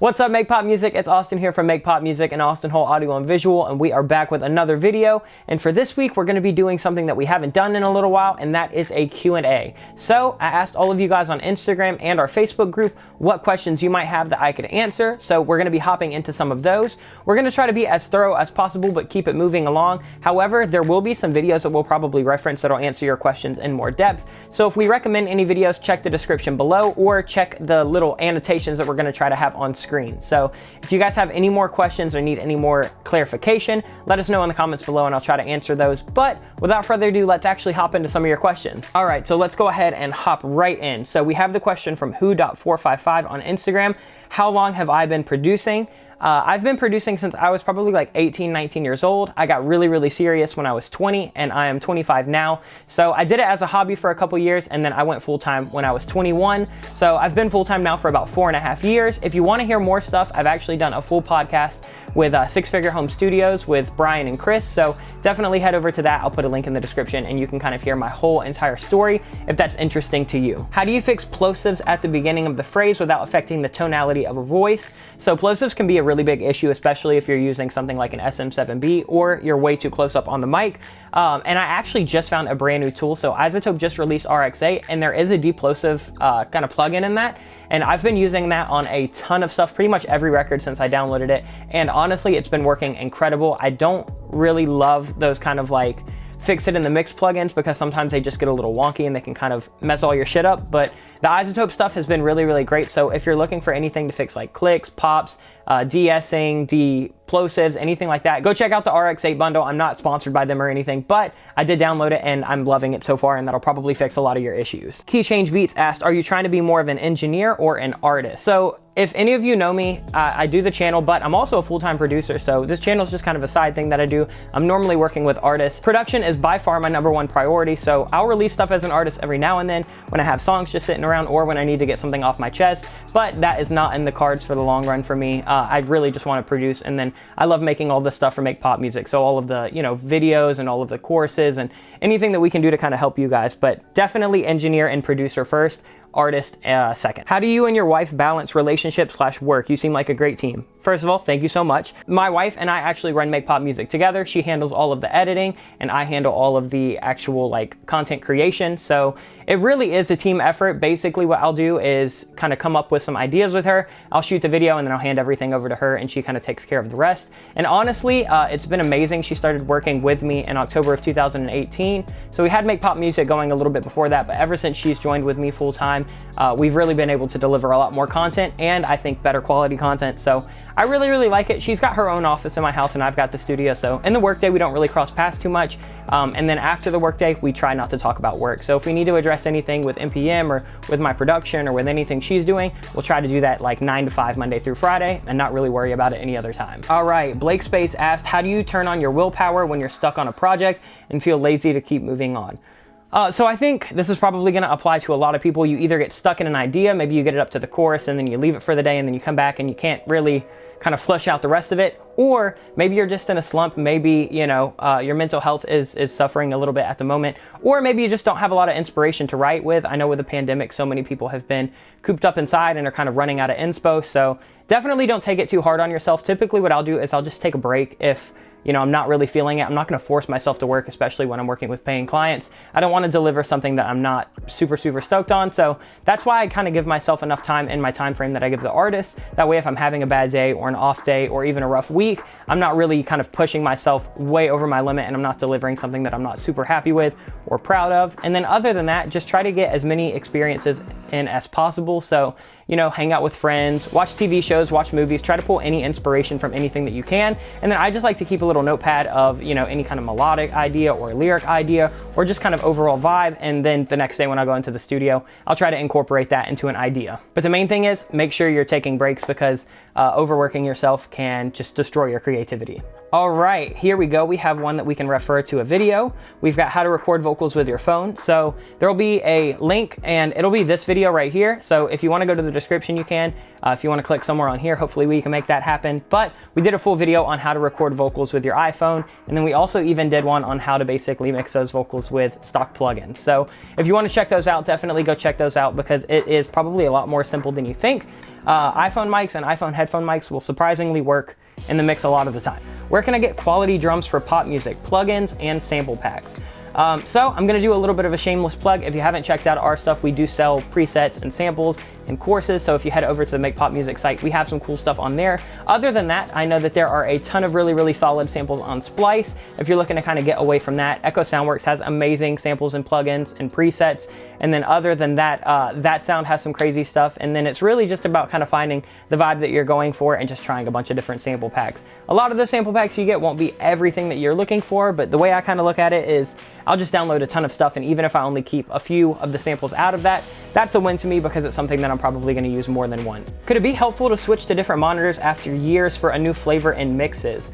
What's up, Make Pop Music? It's Austin here from Make Pop Music and Austin Hall Audio and Visual, and we are back with another video. And for this week, we're going to be doing something that we haven't done in a little while, and that is a Q&A. So I asked all of you guys on Instagram and our Facebook group what questions you might have that I could answer. So we're going to be hopping into some of those. We're going to try to be as thorough as possible, but keep it moving along. However, there will be some videos that we'll probably reference that'll answer your questions in more depth. So if we recommend any videos, check the description below or check the little annotations that we're going to try to have on screen. So if you guys have any more questions or need any more clarification, let us know in the comments below and I'll try to answer those. But without further ado, let's actually hop into some of your questions. All right, so let's go ahead and hop right in. So we have the question from who.455 on Instagram. How long have I been producing? I've been producing since I was probably like 18, 19 years old. I got really serious when I was 20 and I am 25 now. So I did it as a hobby for a couple years and then I went full-time when I was 21. So I've been full-time now for about 4.5 years. If you want to hear more stuff, I've actually done a full podcast with Six Figure Home Studios with Brian and Chris. So definitely head over to that. I'll put a link in the description and you can kind of hear my whole entire story if that's interesting to you. How do you fix plosives at the beginning of the phrase without affecting the tonality of a voice? So plosives can be a really big issue, especially if you're using something like an SM7B or you're way too close up on the mic. And I actually just found a brand new tool. So iZotope just released RX8 and there is a deplosive kind of plugin in that. And I've been using that on a ton of stuff, pretty much every record since I downloaded it. And honestly, it's been working incredible. I don't really love those kind of like fix it in the mix plugins because sometimes they just get a little wonky and they can kind of mess all your shit up. But the iZotope stuff has been really great. So if you're looking for anything to fix like clicks, pops, de-essing, plosives, anything like that, go check out the RX8 bundle. I'm not sponsored by them or anything, but I did download it and I'm loving it so far, and that'll probably fix a lot of your issues. Key Change Beats asked, are you trying to be more of an engineer or an artist? So if any of you know me, I do the channel, but I'm also a full-time producer. So this channel is just kind of a side thing that I do. I'm normally working with artists. Production is by far my #1 priority. So I'll release stuff as an artist every now and then when I have songs just sitting around or when I need to get something off my chest, but that is not in the cards for the long run for me. I really just want to produce, and then I love making all this stuff for Make Pop Music. So all of the, videos and all of the courses and anything that we can do to kind of help you guys, but definitely engineer and producer first, artist second. How do you and your wife balance relationship/work? You seem like a great team. First of all, thank you so much. My wife and I actually run Make Pop Music together. She handles all of the editing and I handle all of the actual content creation. So it really is a team effort. Basically what I'll do is kind of come up with some ideas with her. I'll shoot the video and then I'll hand everything over to her and she kind of takes care of the rest. And honestly, it's been amazing. She started working with me in October of 2018. So we had Make Pop Music going a little bit before that, but ever since she's joined with me full time, we've really been able to deliver a lot more content and I think better quality content. So I really like it. She's got her own office in my house and I've got the studio. So in the workday, we don't really cross paths too much. And then after the workday, we try not to talk about work. So if we need to address anything with NPM or with my production or with anything she's doing, we'll try to do that like 9 to 5 Monday through Friday and not really worry about it any other time. All right, Blake Space asked, how do you turn on your willpower when you're stuck on a project and feel lazy to keep moving on? So I think this is probably going to apply to a lot of people. You either get stuck in an idea, maybe you get it up to the chorus and then you leave it for the day and then you come back and you can't really kind of flesh out the rest of it, or maybe you're just in a slump. Maybe, your mental health is suffering a little bit at the moment, or maybe you just don't have a lot of inspiration to write with. I know with the pandemic, so many people have been cooped up inside and are kind of running out of inspo. So definitely don't take it too hard on yourself. Typically what I'll do is I'll just take a break if I'm not really feeling it. I'm not going to force myself to work, especially when I'm working with paying clients. I don't want to deliver something that I'm not super stoked on. So that's why I kind of give myself enough time in my time frame that I give the artist. That way, if I'm having a bad day or an off day or even a rough week, I'm not really kind of pushing myself way over my limit and I'm not delivering something that I'm not super happy with or proud of. And then other than that, just try to get as many experiences in as possible. So, hang out with friends, watch TV shows, watch movies, try to pull any inspiration from anything that you can. And then I just like to keep a little notepad of, any kind of melodic idea or lyric idea or just kind of overall vibe. And then the next day when I go into the studio, I'll try to incorporate that into an idea. But the main thing is make sure you're taking breaks because overworking yourself can just destroy your creativity. All right, here we go. We have one that we can refer to a video. We've got how to record vocals with your phone. So there'll be a link and it'll be this video right here. So if you want to go to the description, you can. If you want to click somewhere on here, hopefully we can make that happen. But we did a full video on how to record vocals with your iPhone. And then we also even did one on how to basically mix those vocals with stock plugins. So if you want to check those out, definitely go check those out because it is probably a lot more simple than you think. iPhone mics and iPhone headphone mics will surprisingly work in the mix a lot of the time. Where can I get quality drums for pop music, plugins, and sample packs? So I'm gonna do a little bit of a shameless plug. If you haven't checked out our stuff, we do sell presets and samples and courses. So if you head over to the Make Pop Music site, we have some cool stuff on there. Other than that, I know that there are a ton of really solid samples on Splice. If you're looking to kind of get away from that, Echo Soundworks has amazing samples and plugins and presets. And then other than that, That Sound has some crazy stuff. And then it's really just about kind of finding the vibe that you're going for and just trying a bunch of different sample packs. A lot of the sample packs you get won't be everything that you're looking for, but the way I kind of look at it is I'll just download a ton of stuff, and even if I only keep a few of the samples out of that, that's a win to me because it's something that I'm probably going to use more than once. Could it be helpful to switch to different monitors after years for a new flavor in mixes?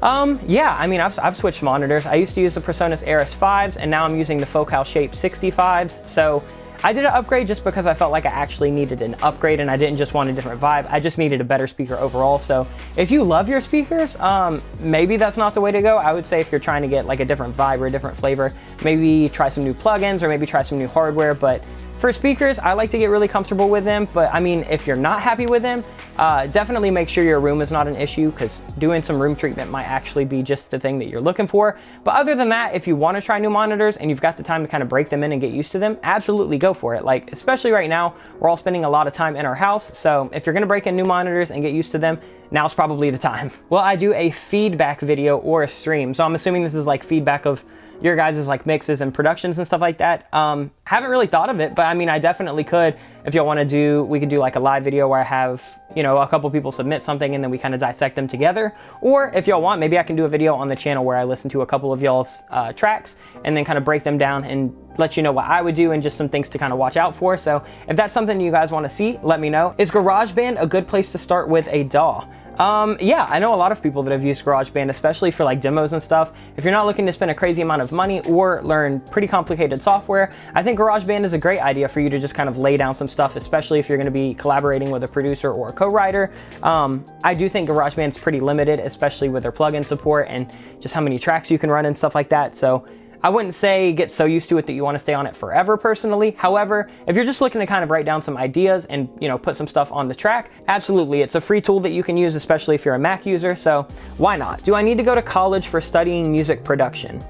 Yeah, I mean, I've switched monitors. I used to use the PreSonus Aris 5s, and now I'm using the Focal Shape 65s. So I did an upgrade just because I felt like I actually needed an upgrade and I didn't just want a different vibe. I just needed a better speaker overall. So if you love your speakers, maybe that's not the way to go. I would say if you're trying to get like a different vibe or a different flavor, maybe try some new plugins or maybe try some new hardware. But for speakers, I like to get really comfortable with them. But I mean, if you're not happy with them, definitely make sure your room is not an issue, because doing some room treatment might actually be just the thing that you're looking for. But other than that, if you want to try new monitors and you've got the time to kind of break them in and get used to them, absolutely go for it. Like, especially right now, we're all spending a lot of time in our house. So if you're going to break in new monitors and get used to them, now's probably the time. Will I do a feedback video or a stream? So I'm assuming this is like feedback of your guys' like mixes and productions and stuff like that. Haven't really thought of it, but I mean, I definitely could. If y'all want to do, we could do like a live video where I have, you know, a couple people submit something and then we kind of dissect them together. Or if y'all want, maybe I can do a video on the channel where I listen to a couple of y'all's tracks and then kind of break them down and let you know what I would do and just some things to kind of watch out for. So if that's something you guys want to see, let me know. Is Garageband a good place to start with a DAW? Yeah, I know a lot of people that have used GarageBand, especially for like demos and stuff. If you're not looking to spend a crazy amount of money or learn pretty complicated software, I think GarageBand is a great idea for you to just kind of lay down some stuff, especially if you're going to be collaborating with a producer or a co-writer. I do think GarageBand's pretty limited, especially with their plugin support and just how many tracks you can run and stuff like that. So I wouldn't say get so used to it that you want to stay on it forever personally. However, if you're just looking to kind of write down some ideas and, you know, put some stuff on the track, absolutely. It's a free tool that you can use, especially if you're a Mac user. So why not? Do I need to go to college for studying music production?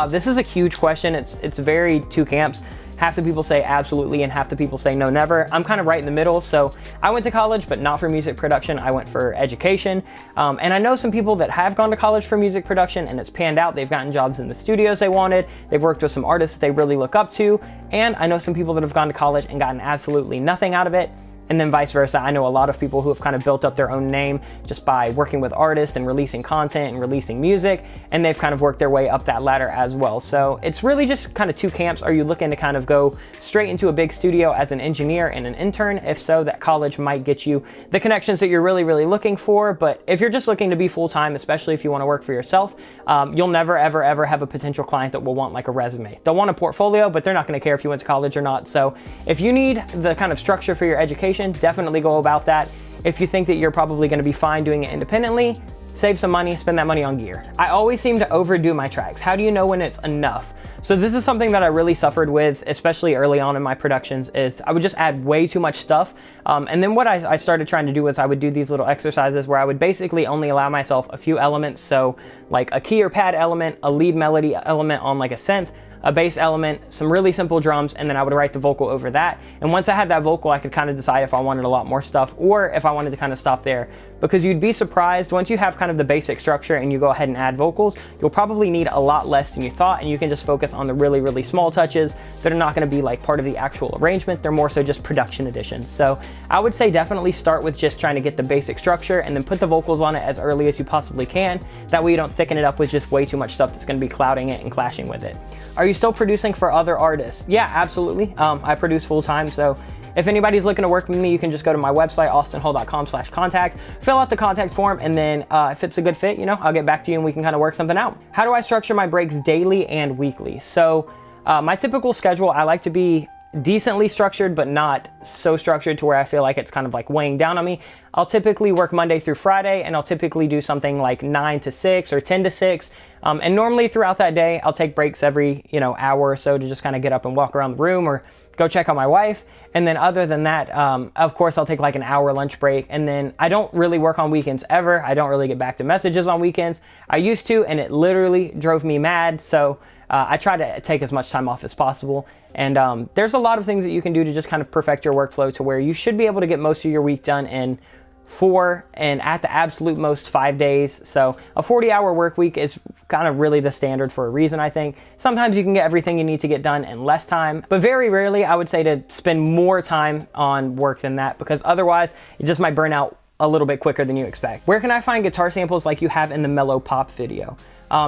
This is a huge question. It's very two camps. Half the people say absolutely and half the people say no, never. I'm kind of right in the middle. So I went to college, but not for music production. I went for education. And I know some people that have gone to college for music production and it's panned out. They've gotten jobs in the studios they wanted. They've worked with some artists they really look up to. And I know some people that have gone to college and gotten absolutely nothing out of it. And then vice versa. I know a lot of people who have kind of built up their own name just by working with artists and releasing content and releasing music, and they've kind of worked their way up that ladder as well. So it's really just kind of two camps. Are you looking to kind of go straight into a big studio as an engineer and an intern? If so, that college might get you the connections that you're really looking for. But if you're just looking to be full-time, especially if you want to work for yourself, you'll never ever have a potential client that will want like a resume. They'll want a portfolio, but they're not going to care if you went to college or not. So if you need the kind of structure for your education, definitely go about that. If you think that you're probably going to be fine doing it independently, save some money, spend that money on gear. I always seem to overdo my tracks. How do you know when it's enough? So this is something that I really suffered with, especially early on in my productions, is I would just add way too much stuff. And then what I started trying to do was I would do these little exercises where I would basically only allow myself a few elements. So like a key or pad element, a lead melody element on like a synth, a bass element, some really simple drums, and then I would write the vocal over that. And once I had that vocal, I could kind of decide if I wanted a lot more stuff or if I wanted to kind of stop there. Because you'd be surprised, once you have kind of the basic structure and you go ahead and add vocals, you'll probably need a lot less than you thought, and you can just focus on the really small touches that are not going to be like part of the actual arrangement. They're more so just production additions. So I would say definitely start with just trying to get the basic structure and then put the vocals on it as early as you possibly can. That way you don't thicken it up with just way too much stuff that's going to be clouding it and clashing with it. Are you still producing for other artists? Yeah, absolutely. I produce full time, so if anybody's looking to work with me, you can just go to my website, austinhull.com/contact, fill out the contact form, and then if it's a good fit, you know, I'll get back to you and we can kind of work something out. How do I structure my breaks daily and weekly? So my typical schedule, I like to be decently structured, but not so structured to where I feel like it's kind of like weighing down on me. I'll typically work Monday through Friday, and I'll typically do something like 9 to 6 or 10 to 6. And normally throughout that day, I'll take breaks every, hour or so to just kind of get up and walk around the room or go check on my wife. And then other than that, of course, I'll take like an hour lunch break. And then I don't really work on weekends ever. I don't really get back to messages on weekends. I used to, and it literally drove me mad. So I try to take as much time off as possible. And there's a lot of things that you can do to just kind of perfect your workflow to where you should be able to get most of your week done in 4 and at the absolute most 5 days. So a 40-hour work week is kind of really the standard for a reason, I think. Sometimes you can get everything you need to get done in less time, but very rarely I would say to spend more time on work than that, because otherwise it just might burn out a little bit quicker than you expect. Where can I find guitar samples like you have in the Mellow Pop video?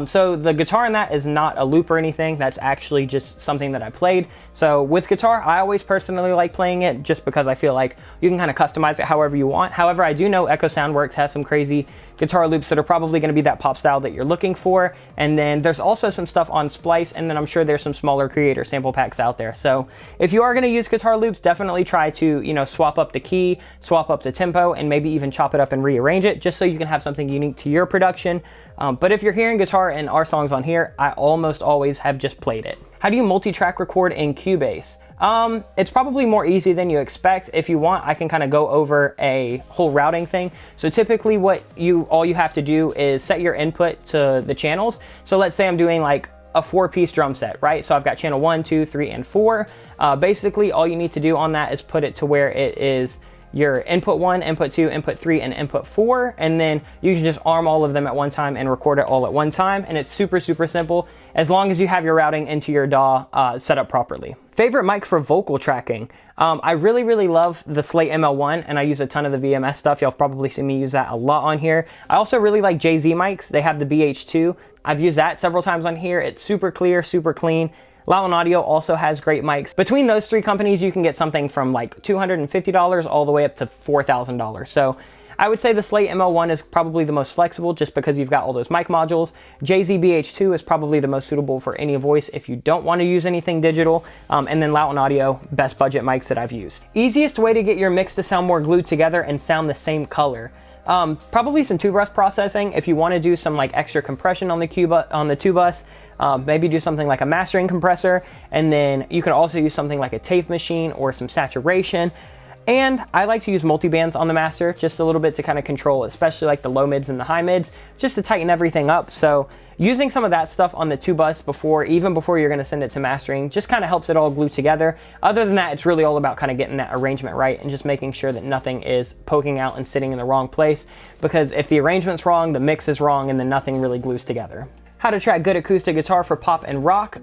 So the guitar in that is not a loop or anything. That's actually just something that I played. So with guitar, I always personally like playing it just because I feel like you can kind of customize it however you want. However, I do know Echo Soundworks has some crazy guitar loops that are probably going to be that pop style that you're looking for. And then there's also some stuff on Splice, and then I'm sure there's some smaller creator sample packs out there. So if you are going to use guitar loops, definitely try to, swap up the key, swap up the tempo, and maybe even chop it up and rearrange it just so you can have something unique to your production. But if you're hearing guitar and our songs on here, I almost always have just played it. How do you multi-track record in Cubase? It's probably more easy than you expect. If you want, I can kind of go over a whole routing thing. So typically all you have to do is set your input to the channels. So let's say I'm doing like a 4-piece drum set, right? So I've got channel 1, 2, 3, and 4. Basically, all you need to do on that is put it to where it is your input 1, input 2, input 3, and input 4, and then you can just arm all of them at one time and record it all at one time, and it's super, super simple as long as you have your routing into your DAW set up properly. Favorite mic for vocal tracking? I really, really love the Slate ML1, and I use a ton of the VMS stuff. Y'all probably see me use that a lot on here. I also really like JZ mics. They have the BH2. I've used that several times on here. It's super clear, super clean. Loud Audio also has great mics. Between those 3 companies, you can get something from like $250 all the way up to $4,000. So I would say the Slate ML1 is probably the most flexible just because you've got all those mic modules. JZ BH2 is probably the most suitable for any voice if you don't want to use anything digital. And then Loud Audio, best budget mics that I've used. Easiest way to get your mix to sound more glued together and sound the same color. Probably some 2-bus processing. If you want to do some like extra compression on the 2-bus, maybe do something like a mastering compressor, and then you can also use something like a tape machine or some saturation. And I like to use multi-bands on the master just a little bit to kind of control, especially like the low mids and the high mids, just to tighten everything up. So using some of that stuff on the 2-bus even before you're going to send it to mastering just kind of helps it all glue together. Other than that, it's really all about kind of getting that arrangement right and just making sure that nothing is poking out and sitting in the wrong place, because if the arrangement's wrong, the mix is wrong, and then nothing really glues together. How to track good acoustic guitar for pop and rock.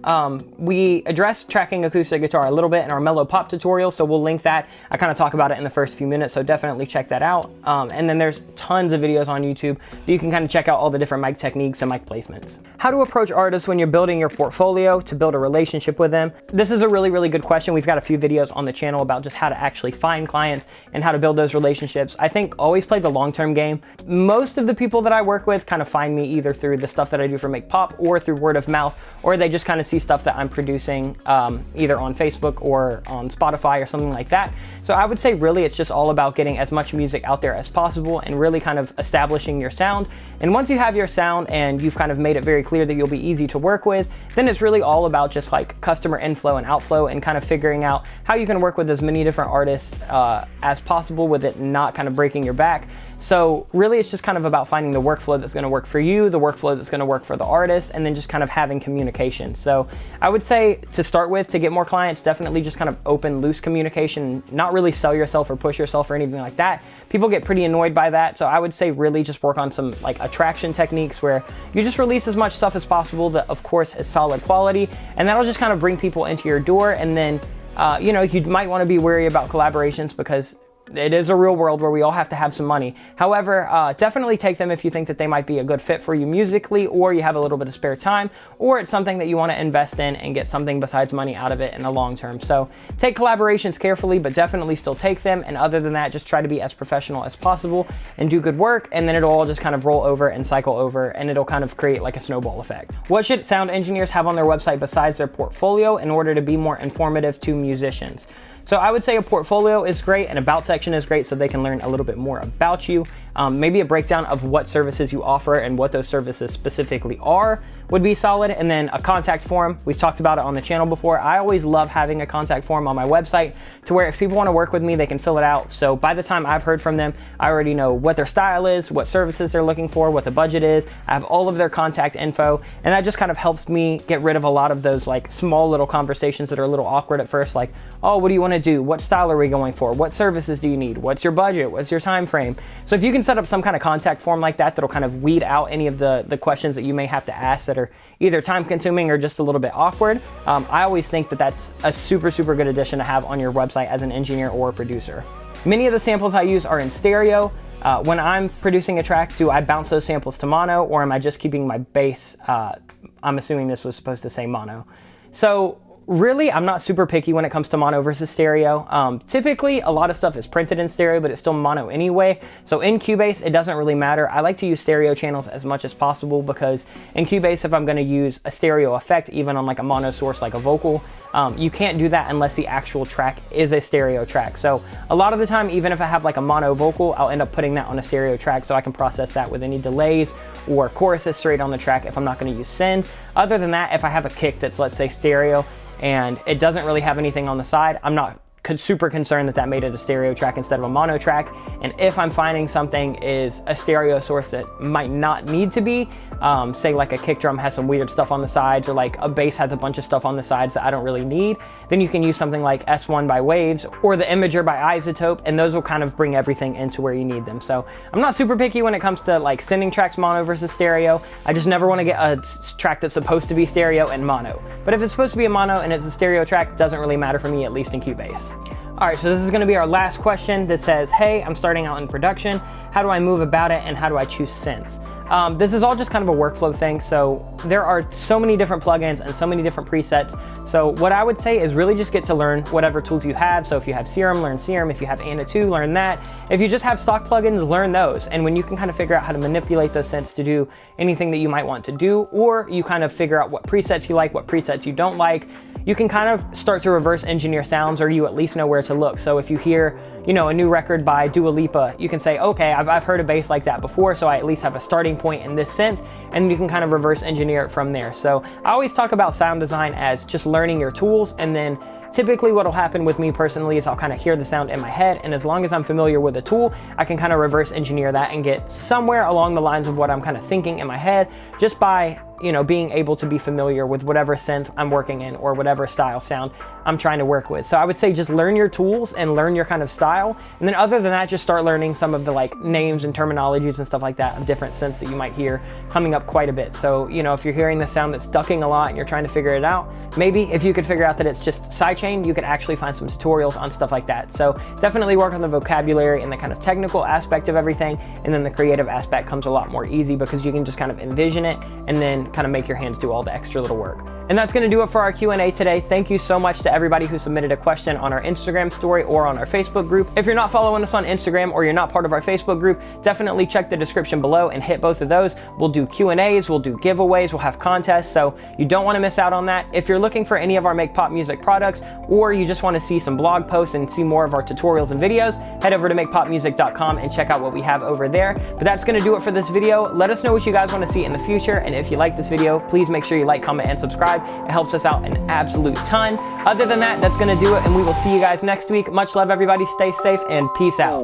We addressed tracking acoustic guitar a little bit in our Mellow Pop tutorial, so we'll link that. I kind of talk about it in the first few minutes, so definitely check that out. And then there's tons of videos on YouTube that you can kind of check out all the different mic techniques and mic placements. How to approach artists when you're building your portfolio to build a relationship with them. This is a really, really good question. We've got a few videos on the channel about just how to actually find clients and how to build those relationships. I think always play the long-term game. Most of the people that I work with kind of find me either through the stuff that I do for Make Pop or through word of mouth, or they just kind of see stuff that I'm producing either on Facebook or on Spotify or something like that. So I would say really it's just all about getting as much music out there as possible and really kind of establishing your sound. And once you have your sound and you've kind of made it very clear that you'll be easy to work with, then it's really all about just like customer inflow and outflow and kind of figuring out how you can work with as many different artists as possible with it not kind of breaking your back. So really it's just kind of about finding the workflow that's going to work for you, the workflow that's going to work for the artist, and then just kind of having communication. So I would say to start with, to get more clients, definitely just kind of open, loose communication, not really sell yourself or push yourself or anything like that. People get pretty annoyed by that. So I would say really just work on some like attraction techniques where you just release as much stuff as possible that of course is solid quality, and that'll just kind of bring people into your door. And then, you might want to be wary about collaborations because it is a real world where we all have to have some money. However, definitely take them if you think that they might be a good fit for you musically, or you have a little bit of spare time, or it's something that you want to invest in and get something besides money out of it in the long term. So take collaborations carefully, but definitely still take them. And other than that, just try to be as professional as possible and do good work. And then it'll all just kind of roll over and cycle over, and it'll kind of create like a snowball effect. What should sound engineers have on their website besides their portfolio in order to be more informative to musicians? So I would say a portfolio is great, an about section is great so they can learn a little bit more about you. Maybe a breakdown of what services you offer and what those services specifically are would be solid. And then a contact form. We've talked about it on the channel before. I always love having a contact form on my website to where if people want to work with me, they can fill it out. So by the time I've heard from them, I already know what their style is, what services they're looking for, what the budget is. I have all of their contact info, and that just kind of helps me get rid of a lot of those like small little conversations that are a little awkward at first, like, oh, what do you want to do? What style are we going for? What services do you need? What's your budget? What's your time frame? So if you can set up some kind of contact form like that, that'll kind of weed out any of the questions that you may have to ask that are either time consuming or just a little bit awkward. I always think that that's a super good addition to have on your website as an engineer or a producer. Many of the samples I use are in stereo. When I'm producing a track, do I bounce those samples to mono, or am I just keeping my bass? I'm assuming this was supposed to say mono. So really, I'm not super picky when it comes to mono versus stereo. Typically, a lot of stuff is printed in stereo, but it's still mono anyway. So in Cubase, it doesn't really matter. I like to use stereo channels as much as possible, because in Cubase, if I'm going to use a stereo effect, even on like a mono source like a vocal, you can't do that unless the actual track is a stereo track. So a lot of the time, even if I have like a mono vocal, I'll end up putting that on a stereo track so I can process that with any delays or choruses straight on the track if I'm not going to use synth. Other than that, if I have a kick that's, let's say, stereo, and it doesn't really have anything on the side, I'm not super concerned that made it a stereo track instead of a mono track. And if I'm finding something is a stereo source that might not need to be, say like a kick drum has some weird stuff on the sides, or like a bass has a bunch of stuff on the sides that I don't really need, then you can use something like S1 by Waves or the Imager by Isotope, and those will kind of bring everything into where you need them. So I'm not super picky when it comes to like sending tracks mono versus stereo. I just never want to get a track that's supposed to be stereo and mono. But if it's supposed to be a mono and it's a stereo track, it doesn't really matter for me, at least in Cubase. All right, so this is gonna be our last question that says, hey, I'm starting out in production. How do I move about it, and how do I choose synths? This is all just kind of a workflow thing. So there are so many different plugins and so many different presets. So what I would say is really just get to learn whatever tools you have. So if you have Serum, learn Serum. If you have Anna 2, learn that. If you just have stock plugins, learn those. And when you can kind of figure out how to manipulate those synths to do anything that you might want to do, or you kind of figure out what presets you like, what presets you don't like, you can kind of start to reverse engineer sounds, or you at least know where to look. So if you hear, you know, a new record by Dua Lipa, you can say, okay, I've heard a bass like that before, so I at least have a starting point in this synth, and you can kind of reverse engineer it from there. So I always talk about sound design as just learning your tools, and then typically what'll happen with me personally is I'll kind of hear the sound in my head, and as long as I'm familiar with the tool, I can kind of reverse engineer that and get somewhere along the lines of what I'm kind of thinking in my head, just by, you know, being able to be familiar with whatever synth I'm working in or whatever style sound I'm trying to work with. So I would say just learn your tools and learn your kind of style. And then other than that, just start learning some of the like names and terminologies and stuff like that of different synths that you might hear coming up quite a bit. So, you know, if you're hearing the sound that's ducking a lot and you're trying to figure it out, maybe if you could figure out that it's just sidechain, you could actually find some tutorials on stuff like that. So definitely work on the vocabulary and the kind of technical aspect of everything. And then the creative aspect comes a lot more easy because you can just kind of envision it and then kind of make your hands do all the extra little work. And that's going to do it for our Q&A today. Thank you so much to everybody who submitted a question on our Instagram story or on our Facebook group. If you're not following us on Instagram or you're not part of our Facebook group, definitely check the description below and hit both of those. We'll do Q&As, we'll do giveaways, we'll have contests, so you don't want to miss out on that. If you're looking for any of our Make Pop Music products, or you just want to see some blog posts and see more of our tutorials and videos, head over to makepopmusic.com and check out what we have over there. But that's going to do it for this video. Let us know what you guys want to see in the future, and if you like this video, please make sure you like, comment, and subscribe. It helps us out an absolute ton. Other than that, that's going to do it, and we will see you guys next week. Much love, everybody. Stay safe, and peace out.